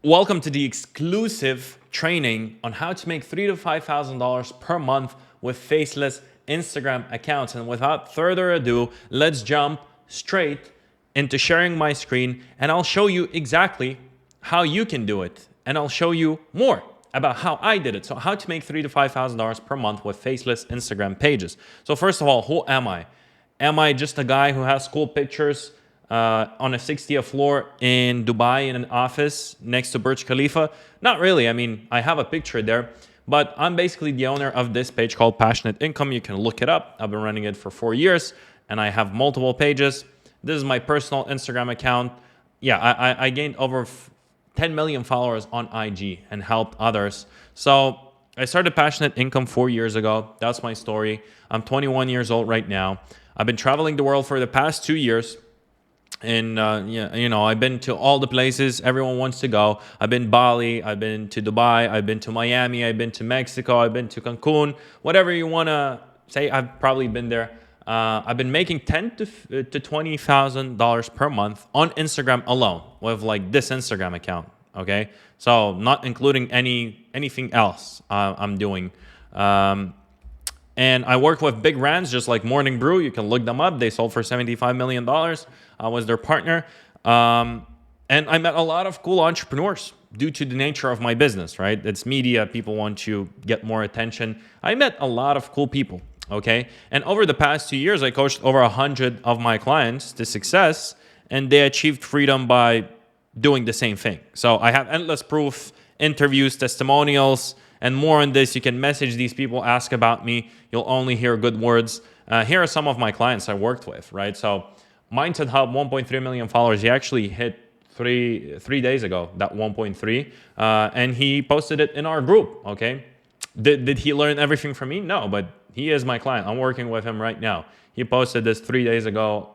Welcome to the exclusive training on how to make $3,000 to $5,000 per month with faceless Instagram accounts. And without further ado, let's jump straight into sharing my screen, and I'll show you exactly how you can do it. And I'll show you more about how I did it. So how to make $3,000 to $5,000 per month with faceless Instagram pages. So first of all, who am I? Am I just a guy who has cool pictures on a 60th floor in Dubai in an office next to Burj Khalifa? Not really. I mean, I have a picture there, but I'm basically the owner of this page called Passionate Income. You can look it up. I've been running it for 4 years and I have multiple pages. This is my personal Instagram account. Yeah, I gained over 10 million followers on IG and helped others. So I started Passionate Income 4 years ago. That's my story. I'm 21 years old right now. I've been traveling the world for the past 2 years. And, I've been to all the places everyone wants to go. I've been Bali, I've been to Dubai, I've been to Miami, I've been to Mexico, I've been to Cancun. Whatever you want to say, I've probably been there. I've been making $10,000 to $20,000 per month on Instagram alone with like this Instagram account. Okay, so not including anything else I'm doing. And I work with big brands just like Morning Brew. You can look them up. They sold for $75 million. I was their partner. And I met a lot of cool entrepreneurs due to the nature of my business, right? It's media. People want to get more attention. I met a lot of cool people, okay? And over the past 2 years, I coached over 100 of my clients to success, and they achieved freedom by doing the same thing. So I have endless proof, interviews, testimonials, and more on this. You can message these people, ask about me. You'll only hear good words. Here are some of my clients I worked with, right? So Mindset Hub, 1.3 million followers. He actually hit three days ago, that 1.3. And he posted it in our group, okay? Did he learn everything from me? No, but he is my client. I'm working with him right now. He posted this 3 days ago.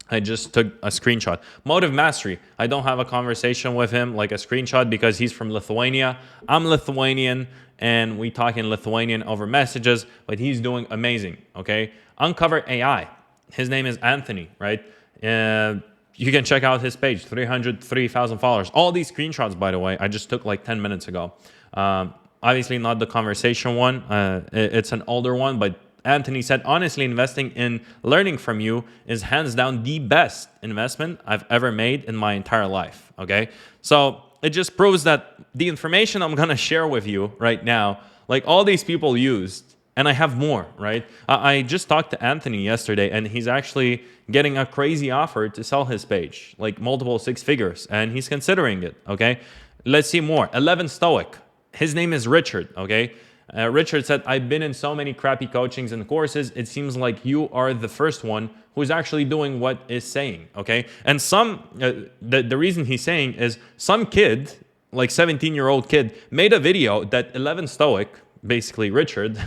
I just took a screenshot. Motive Mastery. I don't have a conversation with him, like a screenshot, because he's from Lithuania. I'm Lithuanian, and we talk in Lithuanian over messages, but he's doing amazing, okay? Uncover AI. His name is Anthony, right? You can check out his page, 303,000 followers. All these screenshots, by the way, I just took like 10 minutes ago. Obviously not the conversation one. It's an older one, but Anthony said, honestly, investing in learning from you is hands down the best investment I've ever made in my entire life, okay? So it just proves that the information I'm gonna share with you right now, like all these people used, and I have more, right? I just talked to Anthony yesterday, and he's actually getting a crazy offer to sell his page, like multiple 6 figures, and he's considering it, okay? Let's see more. 11 Stoic. His name is Richard, okay? Richard said, I've been in so many crappy coachings and courses. It seems like you are the first one who's actually doing what is saying, okay? And the reason he's saying is some kid, like 17-year-old kid, made a video that 11 Stoic, basically Richard,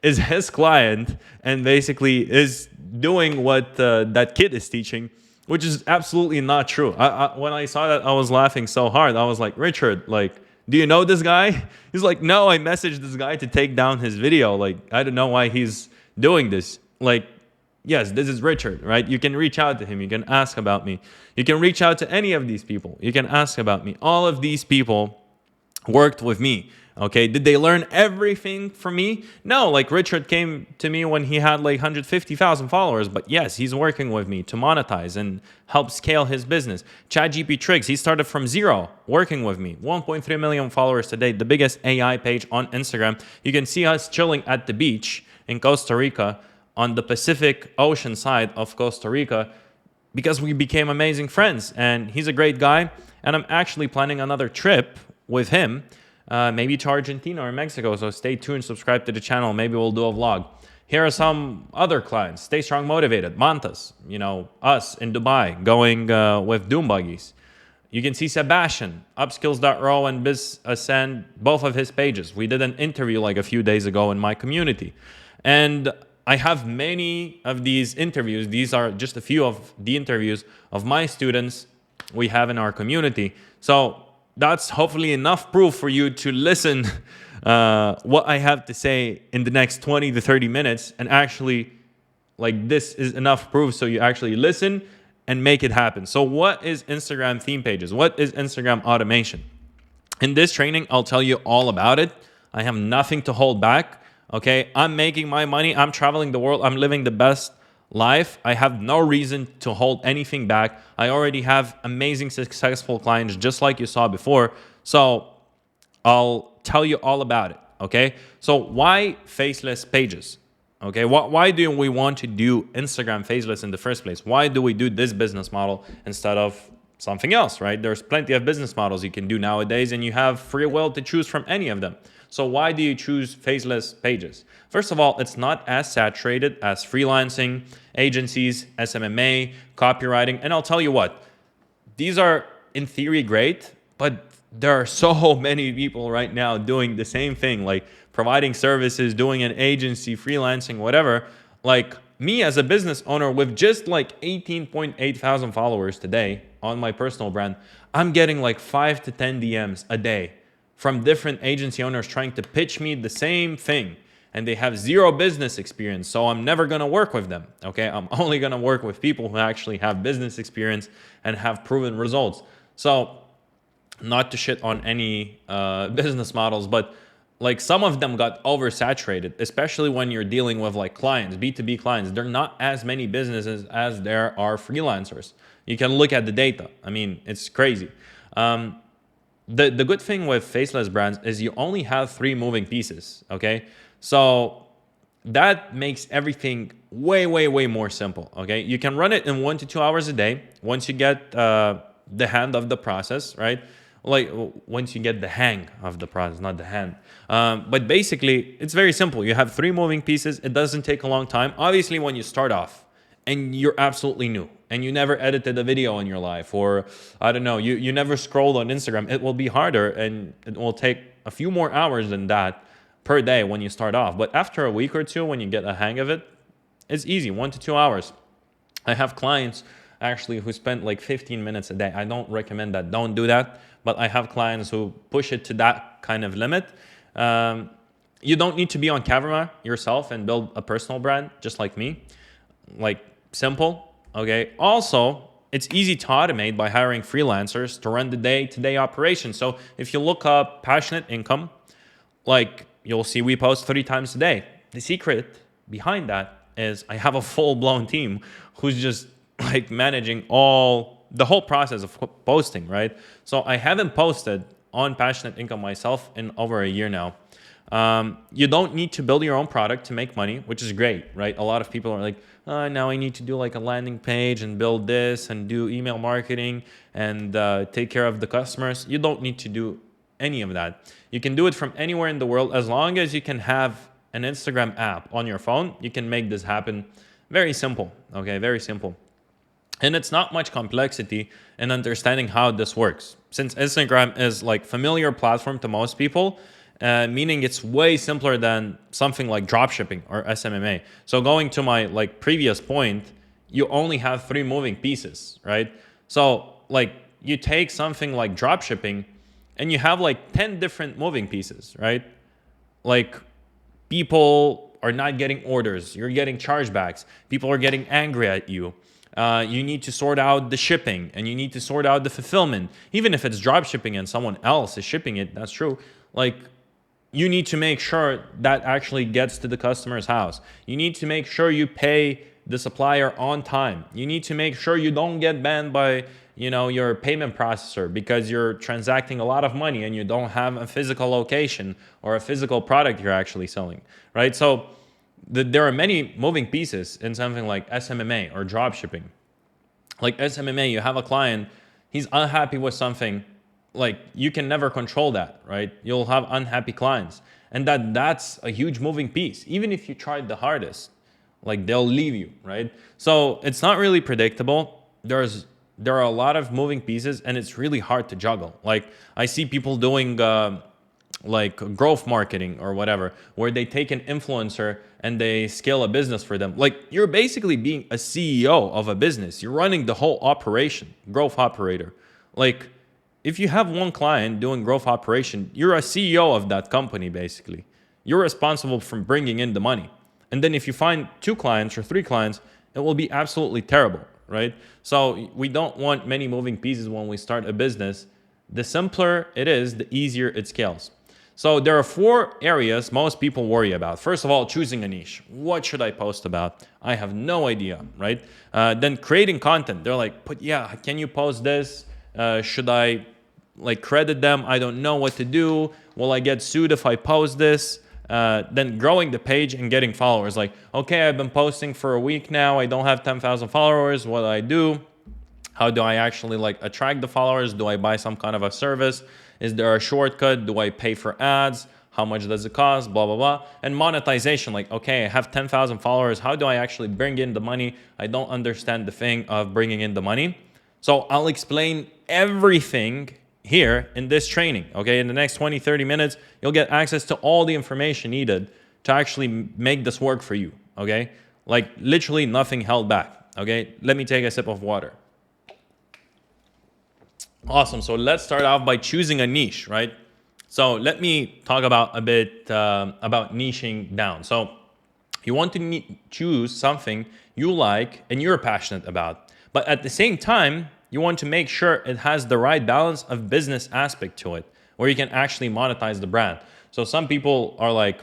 is his client and basically is doing what that kid is teaching, which is absolutely not true. When I saw that, I was laughing so hard. I was like, Richard, like, do you know this guy? He's like, no, I messaged this guy to take down his video. Like, I don't know why he's doing this. Like, yes, this is Richard, right? You can reach out to him. You can ask about me. You can reach out to any of these people. You can ask about me. All of these people worked with me. Okay, did they learn everything from me? No, like Richard came to me when he had like 150,000 followers, but yes, he's working with me to monetize and help scale his business. ChatGPT Tricks, he started from zero, working with me. 1.3 million followers today, the biggest AI page on Instagram. You can see us chilling at the beach in Costa Rica on the Pacific Ocean side of Costa Rica because we became amazing friends, and he's a great guy, and I'm actually planning another trip with him. Maybe to Argentina or Mexico. So stay tuned, subscribe to the channel. Maybe we'll do a vlog. Here are some other clients. Stay Strong Motivated, Mantas, us in Dubai going with Doom Buggies. You can see Sebastian, Upskills.ro and Biz Ascend, both of his pages. We did an interview like a few days ago in my community. And I have many of these interviews. These are just a few of the interviews of my students we have in our community. So that's hopefully enough proof for you to listen what I have to say in the next 20 to 30 minutes. And actually, like, this is enough proof so you actually listen and make it happen. So what is Instagram theme pages? What is Instagram automation? In this training, I'll tell you all about it. I have nothing to hold back. Okay, I'm making my money. I'm traveling the world. I'm living the best life. I have no reason to hold anything back. I already have amazing, successful clients, just like you saw before. So I'll tell you all about it. Okay, so why faceless pages? Okay, why do we want to do Instagram faceless in the first place? Why do we do this business model instead of something else, right? There's plenty of business models you can do nowadays, and you have free will to choose from any of them. So why do you choose faceless pages? First of all, it's not as saturated as freelancing, agencies, SMMA, copywriting. And I'll tell you what, these are in theory great, but there are so many people right now doing the same thing, like providing services, doing an agency, freelancing, whatever. Like me as a business owner with just like 18.8 thousand followers today on my personal brand, I'm getting like 5 to 10 DMs a day from different agency owners trying to pitch me the same thing. And they have zero business experience, so I'm never going to work with them. Okay, I'm only going to work with people who actually have business experience and have proven results. So not to shit on any business models, but like some of them got oversaturated, especially when you're dealing with like clients, B2B clients. There are not as many businesses as there are freelancers. You can look at the data. I mean, it's crazy. The good thing with faceless brands is you only have 3 moving pieces, okay? So that makes everything way, way, way more simple, okay? You can run it in 1 to 2 hours a day once you get the hand of the process, right? Like once you get the hang of the process, not the hand. But basically, it's very simple. You have 3 moving pieces. It doesn't take a long time. Obviously, when you start off and you're absolutely new and you never edited a video in your life, or I don't know, you never scrolled on Instagram, it will be harder and it will take a few more hours than that per day when you start off. But after a week or two, when you get a hang of it, it's easy, 1 to 2 hours. I have clients actually who spend like 15 minutes a day. I don't recommend that. Don't do that. But I have clients who push it to that kind of limit. You don't need to be on camera yourself and build a personal brand, just like me. Like simple, okay? Also, it's easy to automate by hiring freelancers to run the day-to-day operation. So if you look up passionate income, like you'll see we post 3 times a day. The secret behind that is I have a full-blown team who's just like managing the whole process of posting, right? So I haven't posted on passionate income myself in over a year now. You don't need to build your own product to make money, which is great, right? A lot of people are like, now I need to do like a landing page and build this and do email marketing and take care of the customers. You don't need to do any of that. You can do it from anywhere in the world. As long as you can have an Instagram app on your phone, you can make this happen. Very simple, okay? Very simple. And it's not much complexity in understanding how this works. Since Instagram is like familiar platform to most people, meaning it's way simpler than something like dropshipping or SMMA. So going to my like previous point, you only have 3 moving pieces, right? So like you take something like dropshipping and you have like 10 different moving pieces, right? Like people are not getting orders. You're getting chargebacks. People are getting angry at you. You need to sort out the shipping and you need to sort out the fulfillment. Even if it's drop shipping and someone else is shipping it, that's true. Like you need to make sure that actually gets to the customer's house. You need to make sure you pay the supplier on time. You need to make sure you don't get banned by, your payment processor because you're transacting a lot of money and you don't have a physical location or a physical product you're actually selling, right? So there are many moving pieces in something like SMMA or drop shipping. Like SMMA, you have a client, he's unhappy with something, like you can never control that, right? You'll have unhappy clients. And that's a huge moving piece. Even if you tried the hardest, like they'll leave you, right? So it's not really predictable. There are a lot of moving pieces and it's really hard to juggle. Like I see people doing like growth marketing or whatever, where they take an influencer and they scale a business for them. Like you're basically being a CEO of a business. You're running the whole operation, growth operator. Like if you have one client doing growth operation, you're a CEO of that company, basically. You're responsible for bringing in the money. And then if you find 2 clients or 3 clients, it will be absolutely terrible, right? So we don't want many moving pieces when we start a business. The simpler it is, the easier it scales. So there are 4 areas most people worry about. First of all, choosing a niche. What should I post about? I have no idea, right? Then creating content. They're like, but yeah, can you post this? Should I like credit them? I don't know what to do. Will I get sued if I post this? Then growing the page and getting followers. Like, okay, I've been posting for a week now. I don't have 10,000 followers. What do I do? How do I actually like attract the followers? Do I buy some kind of a service? Is there a shortcut? Do I pay for ads? How much does it cost? Blah, blah, blah. And monetization, like, okay, I have 10,000 followers. How do I actually bring in the money? I don't understand the thing of bringing in the money. So I'll explain everything here in this training, okay? In the next 20, 30 minutes, you'll get access to all the information needed to actually make this work for you, okay? Like literally nothing held back, okay? Let me take a sip of water. Awesome. So let's start off by choosing a niche, right? So let me talk about a bit about niching down. So you want to choose something you like and you're passionate about, but at the same time, you want to make sure it has the right balance of business aspect to it, where you can actually monetize the brand. So some people are like,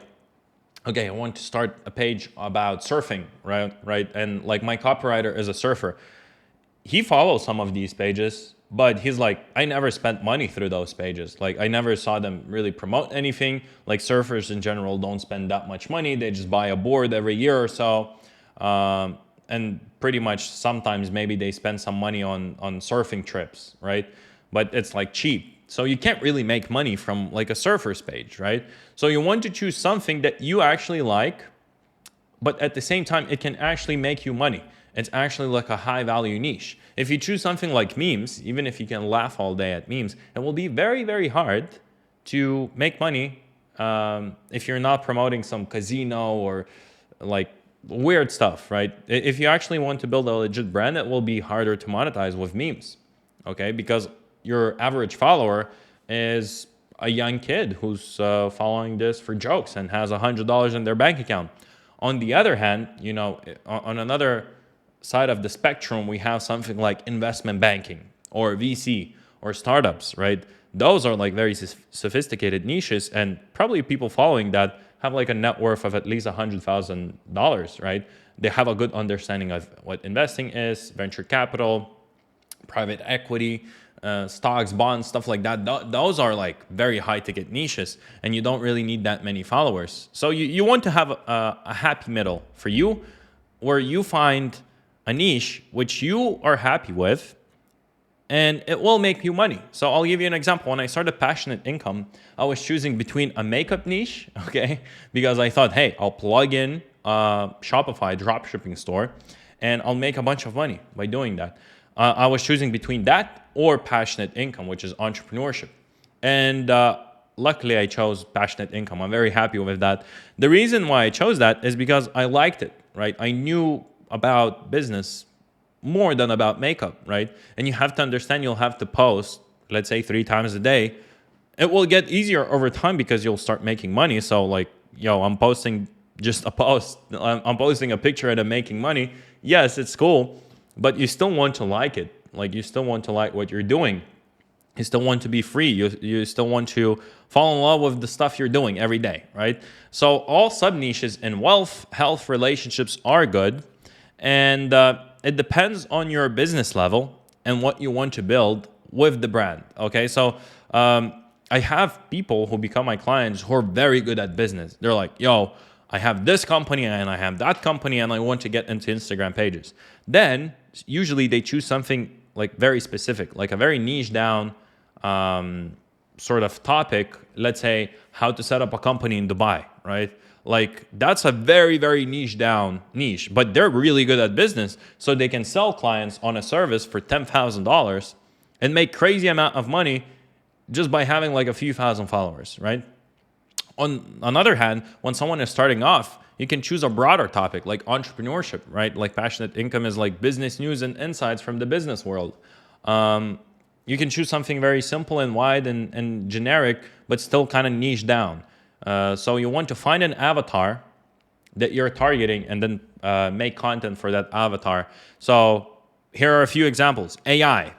okay, I want to start a page about surfing, right? And like my copywriter is a surfer. He follows some of these pages, but he's like, I never spent money through those pages. Like I never saw them really promote anything. Like surfers in general don't spend that much money. They just buy a board every year or so. And pretty much sometimes maybe they spend some money on surfing trips, right? But it's like cheap. So you can't really make money from like a surfer's page, right? So you want to choose something that you actually like, but at the same time, it can actually make you money. It's actually like a high value niche. If you choose something like memes, even if you can laugh all day at memes, it will be very, very hard to make money if you're not promoting some casino or like weird stuff, right? If you actually want to build a legit brand, it will be harder to monetize with memes, okay? Because your average follower is a young kid who's following this for jokes and has $100 in their bank account. On the other hand, you know, on another side of the spectrum, we have something like investment banking or VC or startups, right? Those are like very sophisticated niches, and probably people following that have like a net worth of at least $100,000, right? They have a good understanding of what investing is, venture capital, private equity, stocks, bonds, stuff like that. Those are like very high ticket niches, and you don't really need that many followers. So you want to have a happy middle for you, where you find a niche which you are happy with, and it will make you money. So I'll give you an example. When I started Passionate Income, I was choosing between a makeup niche, okay, because I thought, hey, I'll plug in a Shopify dropshipping store and I'll make a bunch of money by doing that. I was choosing between that or Passionate Income, which is entrepreneurship. And luckily, I chose Passionate Income. I'm very happy with that. The reason why I chose that is because I liked it, right? I knew about business more than about makeup, right? And you have to understand you'll have to post, let's say 3 times a day. It will get easier over time because you'll start making money. So like, yo, I'm posting just a post. I'm posting a picture and I'm making money. Yes, it's cool, but you still want to like it. Like you still want to like what you're doing. You still want to be free. You still want to fall in love with the stuff you're doing every day, right? So all sub niches in wealth, health, relationships are good. And it depends on your business level and what you want to build with the brand, okay? So I have people who become my clients who are very good at business. They're like, yo, I have this company and I have that company and I want to get into Instagram pages. Then usually they choose something like very specific, like a very niche down sort of topic. Let's say how to set up a company in Dubai, right? Like that's a very, very niche down niche, but they're really good at business. So they can sell clients on a service for $10,000 and make crazy amount of money just by having like a few thousand followers, right? On another hand, when someone is starting off, you can choose a broader topic like entrepreneurship, right? Like Passionate Income is like business news and insights from the business world. You can choose something very simple and wide and generic, but still kind of niche down. So you want to find an avatar that you're targeting and then make content for that avatar. So here are a few examples: AI,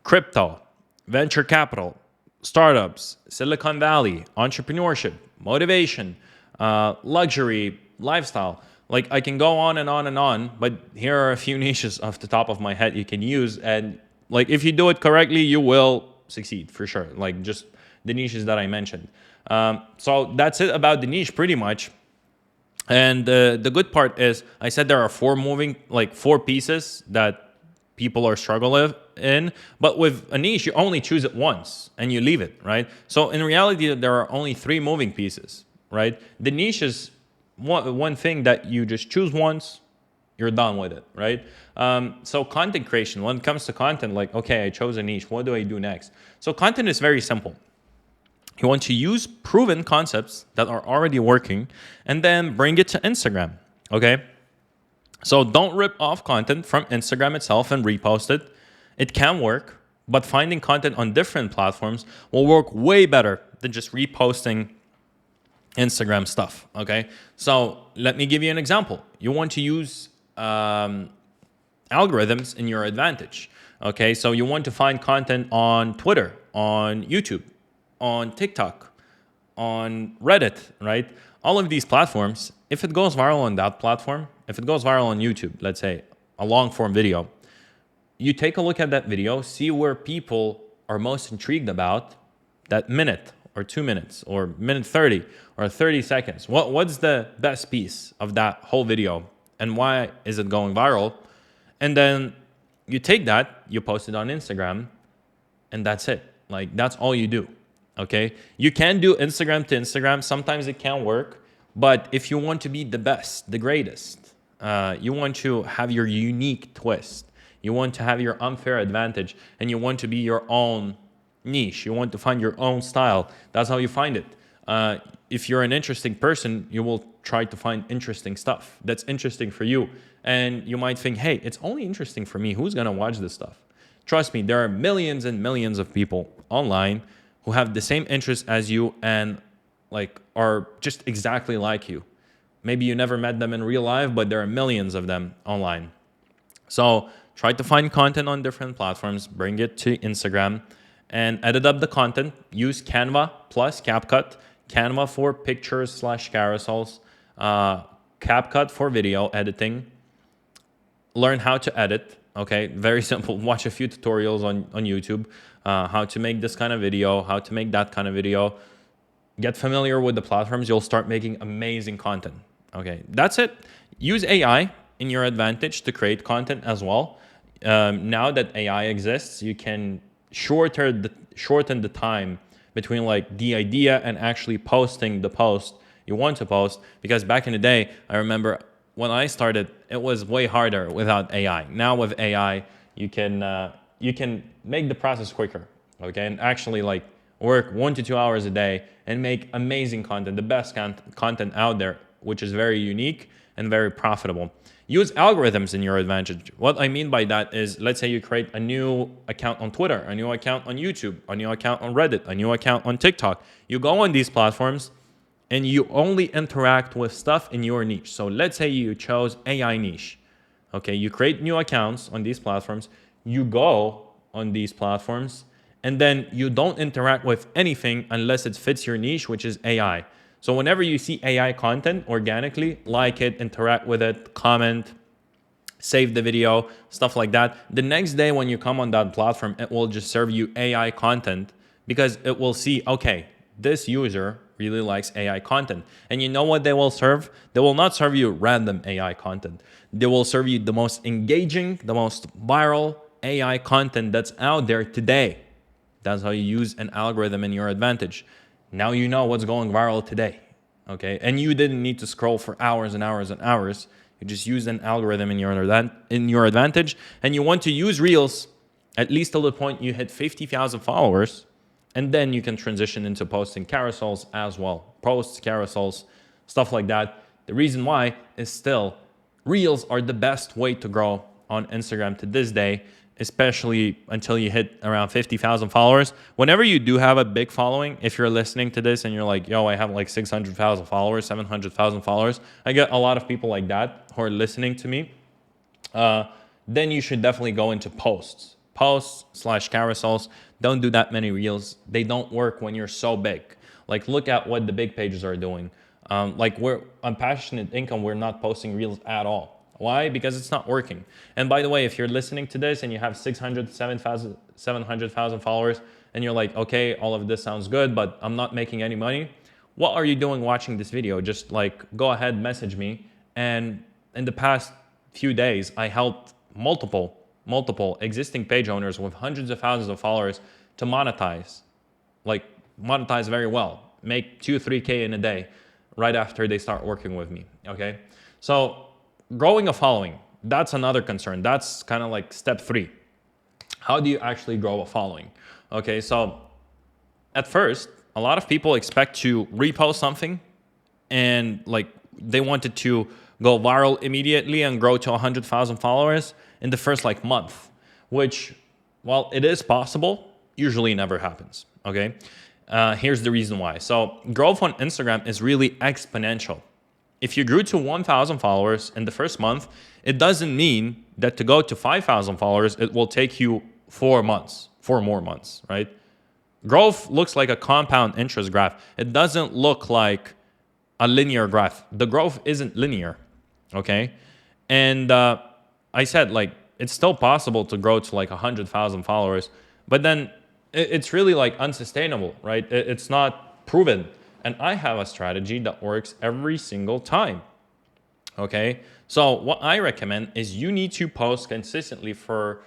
crypto, venture capital, startups, Silicon Valley, entrepreneurship, motivation, luxury, lifestyle. Like, I can go on and on and on, but here are a few niches off the top of my head you can use. And like, if you do it correctly, you will succeed for sure. Like, just the niches that I mentioned. So that's it about the niche pretty much. And the good part is, I said there are four pieces that people are struggling in. But with a niche, you only choose it once and you leave it, right? So in reality, there are only three moving pieces, right? The niche is one thing that you just choose once, you're done with it, right? So content creation, when it comes to content, like, okay, I chose a niche. What do I do next? So content is very simple. You want to use proven concepts that are already working and then bring it to Instagram, okay? So don't rip off content from Instagram itself and repost it. It can work, but finding content on different platforms will work way better than just reposting Instagram stuff, okay? So let me give you an example. You want to use algorithms in your advantage, okay? So you want to find content on Twitter, on YouTube, on TikTok, on Reddit, right? All of these platforms, if it goes viral on that platform, if it goes viral on YouTube, let's say a long form video, you take a look at that video, see where people are most intrigued about that minute or 2 minutes or minute 30 or 30 seconds. What's the best piece of that whole video and why is it going viral? And then you take that, you post it on Instagram, and that's it. Like, that's all you do. Okay, you can do Instagram to Instagram. Sometimes it can work, but if you want to be the best, the greatest, you want to have your unique twist. You want to have your unfair advantage, and you want to be your own niche. You want to find your own style. That's how you find it. If you're an interesting person, you will try to find interesting stuff that's interesting for you. And you might think, hey, it's only interesting for me. Who's going to watch this stuff? Trust me, there are millions and millions of people online who have the same interests as you and like are just exactly like you. Maybe you never met them in real life, but there are millions of them online. So try to find content on different platforms, bring it to Instagram, and edit up the content. Use Canva plus CapCut. Canva for pictures / carousels. CapCut for video editing. Learn how to edit. Okay, very simple. Watch a few tutorials on YouTube. How to make this kind of video, how to make that kind of video. Get familiar with the platforms. You'll start making amazing content. Okay, that's it. Use AI in your advantage to create content as well. Now that AI exists, you can shorten the time between like the idea and actually posting the post you want to post. Because back in the day, I remember when I started, it was way harder without AI. Now with AI, you can make the process quicker, okay? And actually like work 1 to 2 hours a day and make amazing content, the best content out there, which is very unique and very profitable. Use algorithms in your advantage. What I mean by that is, let's say you create a new account on Twitter, a new account on YouTube, a new account on Reddit, a new account on TikTok. You go on these platforms and you only interact with stuff in your niche. So let's say you chose AI niche. Okay, you create new accounts on these platforms, you go on these platforms, and then you don't interact with anything unless it fits your niche, which is AI. So whenever you see AI content organically, like it, interact with it, comment, save the video, stuff like that. The next day when you come on that platform, it will just serve you AI content because it will see, okay, this user really likes AI content. And you know what they will serve? They will not serve you random AI content. They will serve you the most engaging, the most viral AI content that's out there today. That's how you use an algorithm in your advantage. Now you know what's going viral today, okay? And you didn't need to scroll for hours and hours and hours. You just use an algorithm in your advantage. And you want to use Reels at least till the point you hit 50,000 followers. And then you can transition into posting carousels as well. Posts, carousels, stuff like that. The reason why is still Reels are the best way to grow on Instagram to this day, especially until you hit around 50,000 followers. Whenever you do have a big following, if you're listening to this and you're like, yo, I have like 600,000 followers, 700,000 followers. I get a lot of people like that who are listening to me. then you should definitely go into posts. Posts/carousels. Don't do that many reels. They don't work when you're so big. Like, look at what the big pages are doing. Like, we're on Passionate Income, we're not posting reels at all. Why? Because it's not working. And by the way, if you're listening to this and you have 600, 700,000 followers, and you're like, okay, all of this sounds good, but I'm not making any money. What are you doing watching this video? Just like, go ahead, message me. And in the past few days, I helped multiple existing page owners with hundreds of thousands of followers to monetize. Like, monetize very well, make 2-3K in a day right after they start working with me. Okay, so growing a following, that's another concern. That's kind of like step 3. How do you actually grow a following? Okay, so at first, a lot of people expect to repost something and like they wanted to go viral immediately and grow to 100,000 followers in the first like month, which, while it is possible, usually never happens. Okay, here's the reason why. So growth on Instagram is really exponential. If you grew to 1,000 followers in the first month, it doesn't mean that to go to 5,000 followers, it will take you 4 more months, right? Growth looks like a compound interest graph. It doesn't look like a linear graph. The growth isn't linear, okay? And I said, like, it's still possible to grow to like 100,000 followers, but then it's really like unsustainable, right? It's not proven. And I have a strategy that works every single time, okay? So what I recommend is you need to post consistently for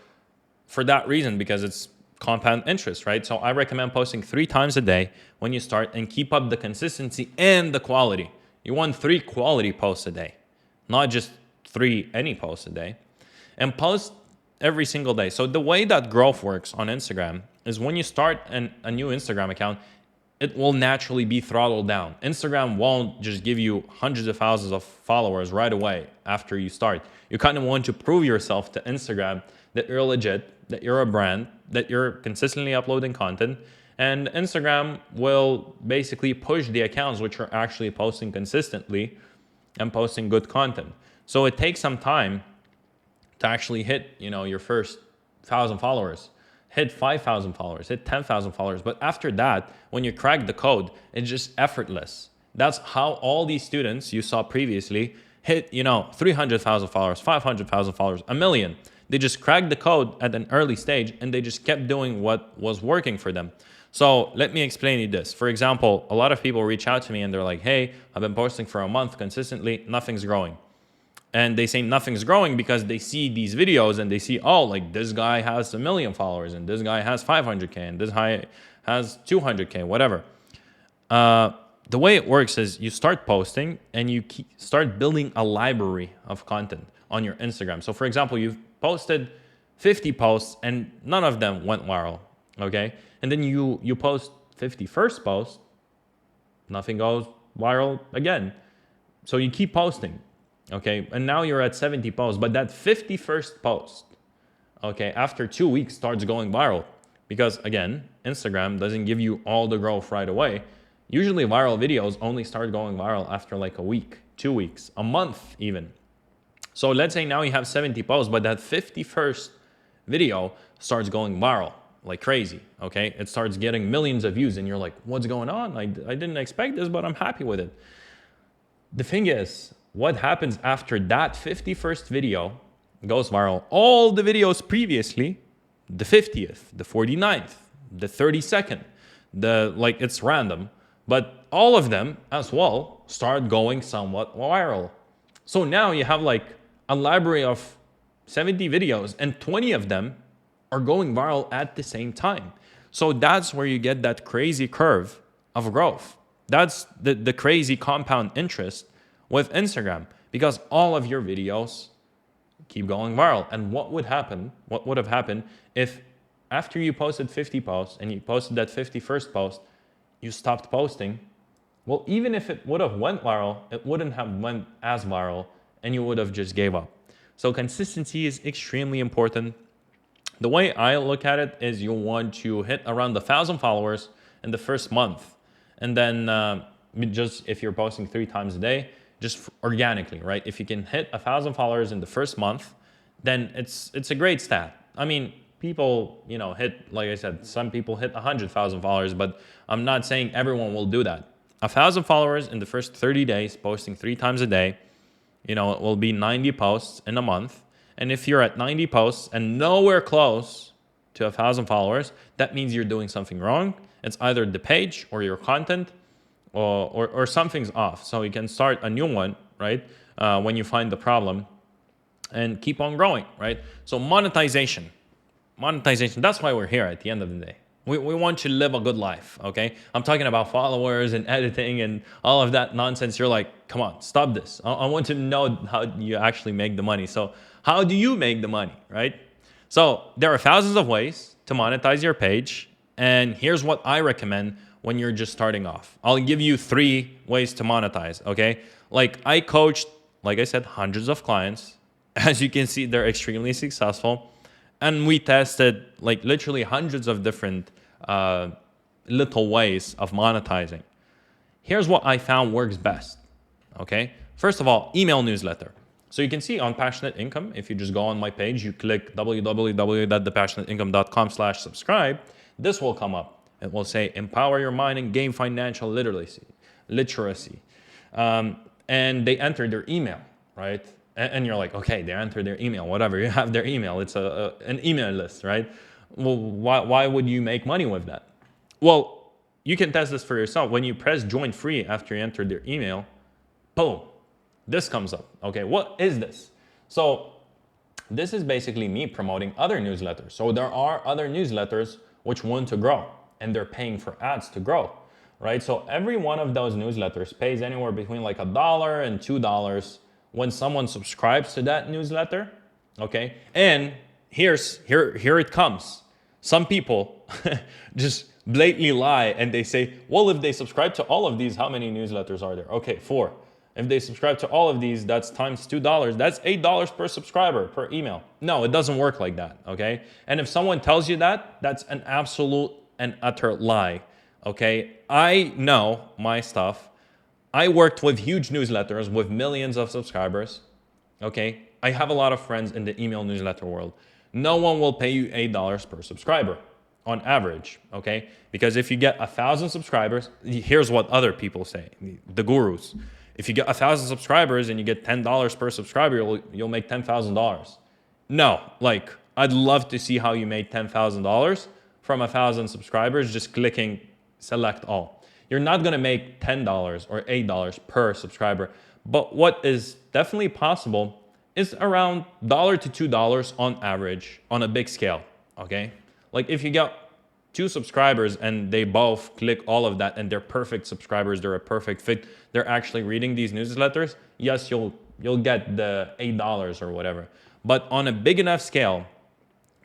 that reason, because it's compound interest, right? So I recommend posting 3 times a day when you start and keep up the consistency and the quality. You want 3 quality posts a day, not just 3 any posts a day, and post every single day. So the way that growth works on Instagram is when you start a new Instagram account, it will naturally be throttled down. Instagram won't just give you hundreds of thousands of followers right away after you start. You kind of want to prove yourself to Instagram that you're legit, that you're a brand, that you're consistently uploading content, and Instagram will basically push the accounts which are actually posting consistently and posting good content. So it takes some time to actually hit, your first 1,000 followers, hit 5,000 followers, hit 10,000 followers. But after that, when you crack the code, it's just effortless. That's how all these students you saw previously hit, 300,000 followers, 500,000 followers, 1 million. They just cracked the code at an early stage and they just kept doing what was working for them. So let me explain you this. For example, a lot of people reach out to me and they're like, hey, I've been posting for a month consistently, nothing's growing. And they say nothing's growing because they see these videos and they see, oh, like this guy has 1 million followers and this guy has 500K and this guy has 200K, whatever. The way it works is you start posting and you start building a library of content on your Instagram. So for example, you've posted 50 posts and none of them went viral, okay? And then you post 51st post, nothing goes viral again. So you keep posting, okay? And now you're at 70 posts, but that 51st post, okay, after 2 weeks starts going viral. Because again, Instagram doesn't give you all the growth right away. Usually viral videos only start going viral after like a week, 2 weeks, a month even. So let's say now you have 70 posts, but that 51st video starts going viral like crazy, okay? It starts getting millions of views and you're like, what's going on? I didn't expect this, but I'm happy with it. The thing is, what happens after that 51st video goes viral? All the videos previously, the 50th, the 49th, the 32nd, it's random, but all of them as well start going somewhat viral. So now you have like a library of 70 videos and 20 of them are going viral at the same time. So that's where you get that crazy curve of growth. That's the crazy compound interest with Instagram, because all of your videos keep going viral. And what would have happened if after you posted 50 posts and you posted that 51st post, you stopped posting? Well, even if it would have went viral, it wouldn't have went as viral and you would have just gave up. So consistency is extremely important. The way I look at it is you want to hit around 1,000 followers in the first month. And then just if you're posting 3 times a day, just organically, right? If you can hit 1,000 followers in the first month, then it's a great stat. I mean, people, hit, like I said, some people hit 100,000 followers, but I'm not saying everyone will do that. 1,000 followers in the first 30 days, posting 3 times a day, it will be 90 posts in a month. And if you're at 90 posts and nowhere close to 1,000 followers, that means you're doing something wrong. It's either the page or your content, or something's off. So you can start a new one, right? When you find the problem, and keep on growing, right? So monetization, that's why we're here at the end of the day. We want you to live a good life, okay? I'm talking about followers and editing and all of that nonsense. You're like, come on, stop this. I want to know how you actually make the money. So how do you make the money, right? So there are thousands of ways to monetize your page. And here's what I recommend when you're just starting off. I'll give you 3 ways to monetize, okay? Like I coached, like I said, hundreds of clients. As you can see, they're extremely successful. And we tested like literally hundreds of different little ways of monetizing. Here's what I found works best, okay? First of all, email newsletter. So you can see on Passionate Income, if you just go on my page, you click www.thepassionateincome.com/subscribe, this will come up. It will say, empower your mind and gain financial literacy. And they enter their email, right? And you're like, okay, they enter their email, whatever. You have their email. It's an email list, right? Well, why would you make money with that? Well, you can test this for yourself. When you press join free after you enter their email, boom, this comes up. Okay, what is this? So this is basically me promoting other newsletters. So there are other newsletters which want to grow, and they're paying for ads to grow, right? So every one of those newsletters pays anywhere between like $1 and $2 when someone subscribes to that newsletter, okay? And here it comes. Some people just blatantly lie and they say, well, if they subscribe to all of these, how many newsletters are there? Okay, 4. If they subscribe to all of these, that's times $2. That's $8 per subscriber per email. No, it doesn't work like that, okay? And if someone tells you that, that's an absolute and utter lie, okay? I know my stuff. I worked with huge newsletters with millions of subscribers, okay? I have a lot of friends in the email newsletter world. No one will pay you $8 per subscriber on average, okay? Because if you get 1,000 subscribers, here's what other people say, the gurus. If you get 1,000 subscribers and you get $10 per subscriber, you'll make $10,000. No, like I'd love to see how you made $10,000 from 1,000 subscribers just clicking select all. You're not gonna make $10 or $8 per subscriber, but what is definitely possible is around $1 to $2 on average on a big scale, okay? Like if you got 2 subscribers and they both click all of that and they're perfect subscribers, they're a perfect fit, they're actually reading these newsletters, yes, you'll get the $8 or whatever. But on a big enough scale,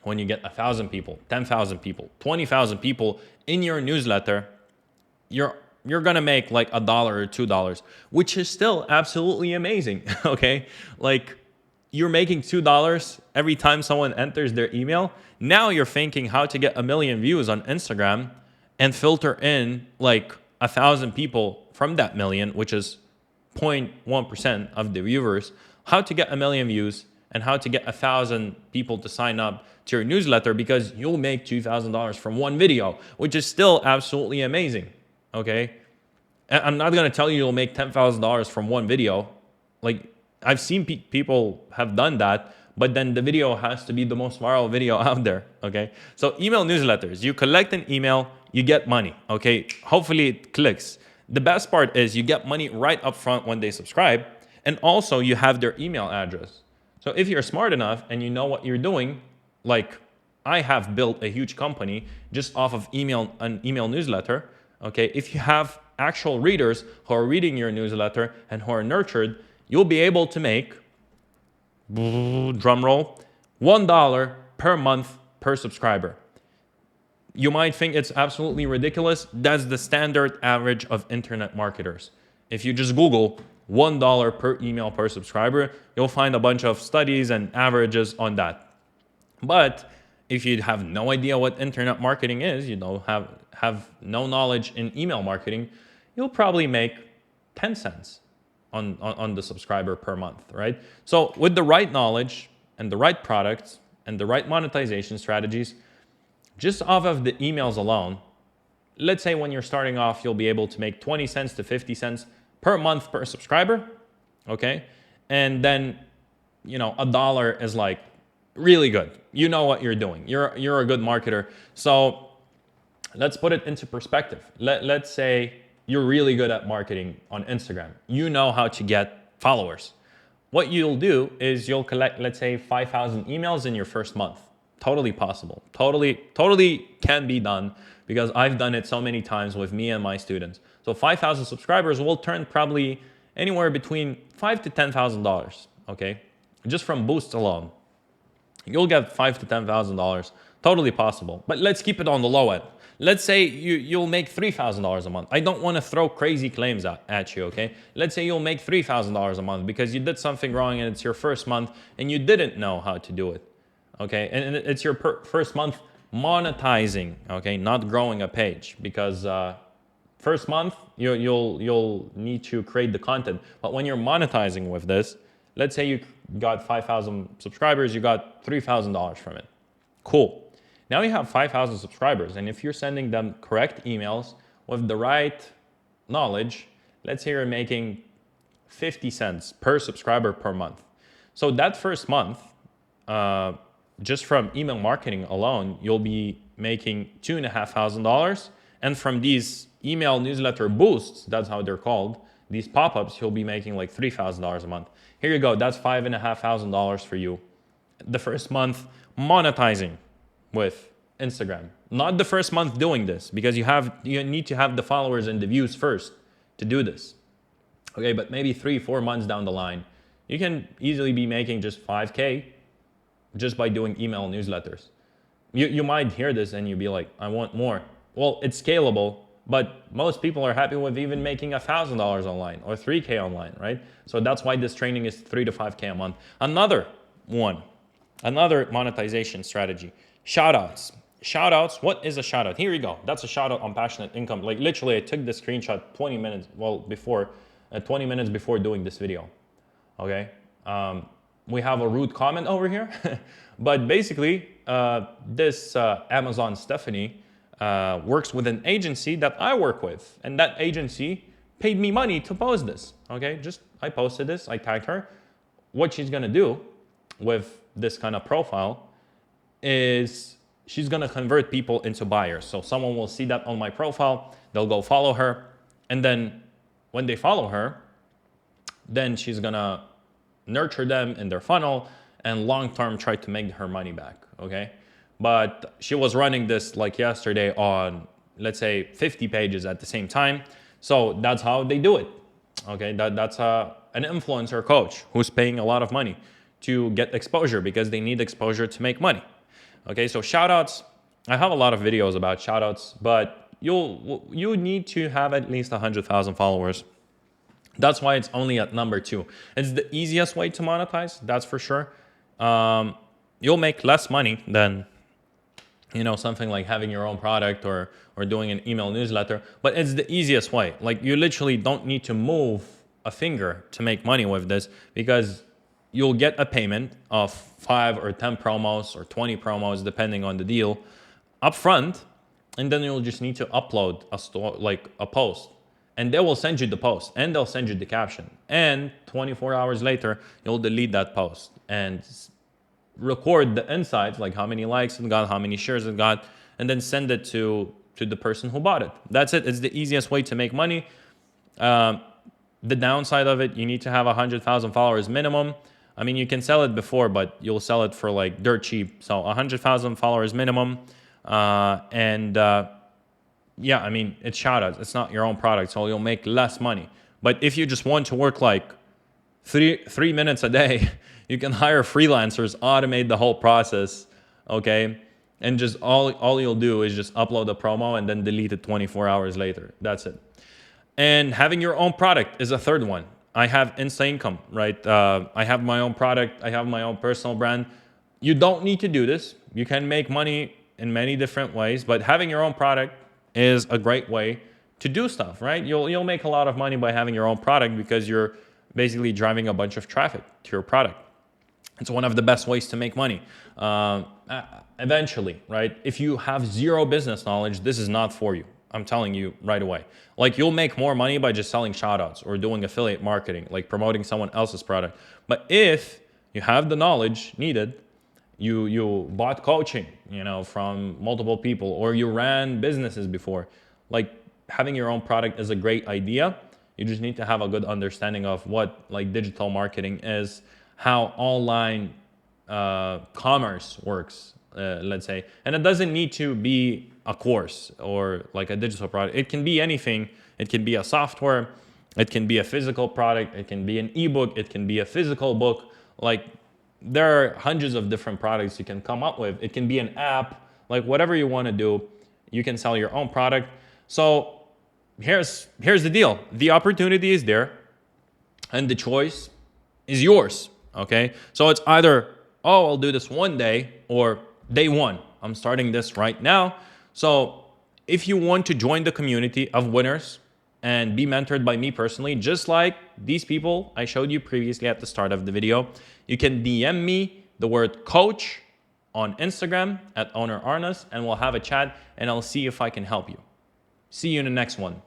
when you get 1,000 people, 10,000 people, 20,000 people in your newsletter, you're gonna make like $1 or $2, which is still absolutely amazing, okay? Like you're making $2 every time someone enters their email. Now you're thinking how to get 1 million views on Instagram and filter in like 1,000 people from that million, which is 0.1% of the viewers, how to get 1 million views and how to get 1,000 people to sign up to your newsletter, because you'll make $2,000 from one video, which is still absolutely amazing, okay? I'm not gonna tell you you'll make $10,000 from one video. Like I've seen people have done that, but then the video has to be the most viral video out there, okay? So email newsletters, you collect an email, you get money, okay? Hopefully it clicks. The best part is you get money right up front when they subscribe, and also you have their email address. So if you're smart enough and you know what you're doing, like I have built a huge company just off of an email newsletter, okay? If you have actual readers who are reading your newsletter and who are nurtured, you'll be able to make, drum roll, $1 per month per subscriber. You might think it's absolutely ridiculous. That's the standard average of internet marketers. If you just Google $1 per email per subscriber, you'll find a bunch of studies and averages on that. But if you have no idea what internet marketing is, you don't have no knowledge in email marketing, you'll probably make 10 cents on the subscriber per month, right? So with the right knowledge, and the right products and the right monetization strategies, just off of the emails alone, let's say when you're starting off, you'll be able to make 20 cents to 50 cents per month per subscriber, okay? And then, a dollar is like really good. You know what you're doing. You're a good marketer. So let's put it into perspective. Let's say you're really good at marketing on Instagram. You know how to get followers. What you'll do is you'll collect, let's say, 5,000 emails in your first month. Totally possible. Totally can be done because I've done it so many times with me and my students. So 5,000 subscribers will turn probably anywhere between $5,000 to $10,000, okay? Just from boosts alone. You'll get $5,000 to $10,000. Totally possible. But let's keep it on the low end. Let's say you'll make $3,000 a month. I don't want to throw crazy claims at you, okay? Let's say you'll make $3,000 a month because you did something wrong and it's your first month and you didn't know how to do it, okay? And it's your first month monetizing, okay? Not growing a page because first month you'll need to create the content. But when you're monetizing with this, let's say you got 5,000 subscribers, you got $3,000 from it. Cool. Now you have 5,000 subscribers, and if you're sending them correct emails with the right knowledge, let's say you're making 50 cents per subscriber per month. So that first month, just from email marketing alone, you'll be making $2,500. And from these email newsletter boosts, that's how they're called, these pop-ups, you'll be making like $3,000 a month. Here you go, that's $5,500 for you. The first month monetizing with Instagram. Not the first month doing this because you need to have the followers and the views first to do this. Okay, but maybe 3-4 months down the line, you can easily be making just 5K just by doing email newsletters. You might hear this and you'll be like, I want more. Well, it's scalable, but most people are happy with even making $1,000 online or 3K online, right? So that's why this training is 3 to 5K a month. Another monetization strategy. Shoutouts. Shoutouts, what is a shoutout? Here you go. That's a shoutout on Passionate Income. Like literally I took the screenshot 20 minutes before doing this video. Okay. We have a rude comment over here, but basically this Amazon Stephanie works with an agency that I work with, and that agency paid me money to post this. Okay. I posted this, I tagged her. What she's going to do with this kind of profile is she's going to convert people into buyers. So someone will see that on my profile, they'll go follow her. And then when they follow her, then she's going to nurture them in their funnel and long-term try to make her money back, okay? But she was running this like yesterday on, let's say, 50 pages at the same time. So that's how they do it, okay? That's an influencer coach who's paying a lot of money to get exposure because they need exposure to make money. Okay, so shoutouts, I have a lot of videos about shoutouts, but you need to have at least 100,000 followers. That's why it's only at number 2. It's the easiest way to monetize, that's for sure. You'll make less money than, something like having your own product or doing an email newsletter, but it's the easiest way. Like you literally don't need to move a finger to make money with this because you'll get a payment of 5 or 10 promos or 20 promos, depending on the deal, upfront, and then you'll just need to upload a post. And they will send you the post, and they'll send you the caption. And 24 hours later, you'll delete that post and record the insights, like how many likes it got, how many shares it got, and then send it to the person who bought it. That's it. It's the easiest way to make money. The downside of it, you need to have 100,000 followers minimum. I mean, you can sell it before, but you'll sell it for like dirt cheap. So 100,000 followers minimum. Yeah, I mean, it's shoutouts. It's not your own product, so you'll make less money. But if you just want to work like three minutes a day, you can hire freelancers, automate the whole process, okay? And just all you'll do is just upload a promo and then delete it 24 hours later. That's it. And having your own product is a third one. I have Insta Income, right? I have my own product. I have my own personal brand. You don't need to do this. You can make money in many different ways, but having your own product is a great way to do stuff, right? You'll make a lot of money by having your own product because you're basically driving a bunch of traffic to your product. It's one of the best ways to make money. Eventually, right? If you have zero business knowledge, this is not for you. I'm telling you right away. Like, you'll make more money by just selling shoutouts or doing affiliate marketing, like promoting someone else's product. But if you have the knowledge needed, you bought coaching, from multiple people, or you ran businesses before, like, having your own product is a great idea. You just need to have a good understanding of what like digital marketing is, how online commerce works, let's say. And it doesn't need to be a course or like a digital product. It can be anything. It can be a software. It can be a physical product. It can be an ebook. It can be a physical book. Like, there are hundreds of different products you can come up with. It can be an app, like whatever you want to do, you can sell your own product. So here's the deal. The opportunity is there and the choice is yours. Okay. So it's either, oh, I'll do this one day, or day one, I'm starting this right now. So if you want to join the community of winners and be mentored by me personally, just like these people I showed you previously at the start of the video, you can DM me the word coach on Instagram at owner Arnas, and we'll have a chat and I'll see if I can help you. See you in the next one.